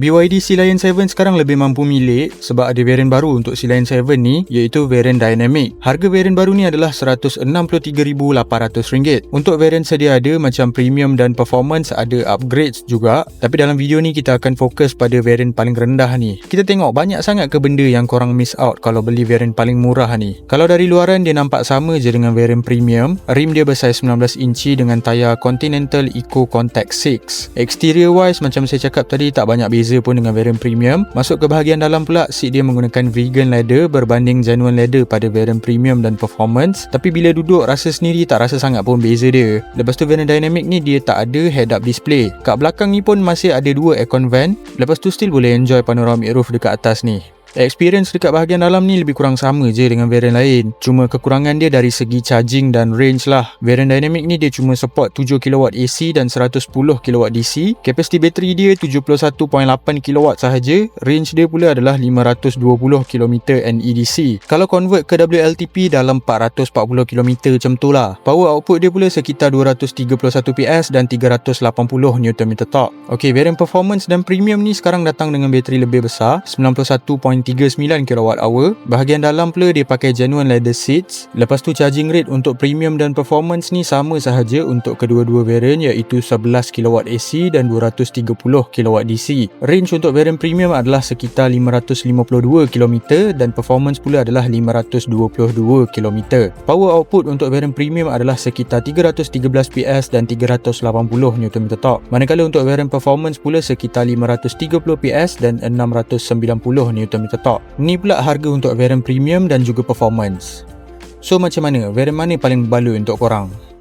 BYD Sea Lion 7 sekarang lebih mampu milik sebab ada varian baru untuk Sea Lion 7 ni, iaitu varian Dynamic. Harga varian baru ni adalah RM163,800. Untuk varian sedia ada macam Premium dan Performance ada upgrades juga, tapi dalam video ni kita akan fokus pada varian paling rendah ni. Kita tengok banyak sangat ke benda yang korang miss out kalau beli varian paling murah ni. Kalau dari luaran dia nampak sama je dengan varian Premium. Rim dia bersaiz 19 inci dengan tayar Continental Eco Contact 6. Exterior wise macam saya cakap tadi tak banyak beza pun dengan varian Premium. Masuk ke bahagian dalam pula, seat dia menggunakan vegan leather berbanding genuine leather pada varian Premium dan Performance. Tapi bila duduk rasa sendiri tak rasa sangat pun beza dia. Lepas tu varian Dynamic ni dia tak ada head up display. Kat belakang ni pun masih ada dua aircon vent. Lepas tu still boleh enjoy panoramic roof dekat atas ni. Experience dekat bahagian dalam ni lebih kurang sama je dengan varian lain. Cuma kekurangan dia dari segi charging dan range lah. Varian Dynamic ni dia cuma support 7kW AC dan 110kW DC. Kapasiti bateri dia 71.8kW sahaja. Range dia pula adalah 520km NEDC. Kalau convert ke WLTP dalam 440km macam tu lah. Power output dia pula sekitar 231 PS dan 380 Nm torque. Ok, varian Performance dan Premium ni sekarang datang dengan bateri lebih besar, 91.39 kWh. Bahagian dalam pula dia pakai genuine leather seats. Lepas tu charging rate untuk Premium dan Performance ni sama sahaja untuk kedua-dua varian, iaitu 11kW AC dan 230kW DC. Range untuk varian Premium adalah sekitar 552km dan Performance pula adalah 522km. Power output untuk varian Premium adalah sekitar 313 PS dan 380 Nm torque. Manakala untuk varian Performance pula sekitar 530 PS dan 690 Nm torque. Ni pula harga untuk varian Premium dan juga Performance. So macam mana? Varian mana paling berbaloi untuk korang?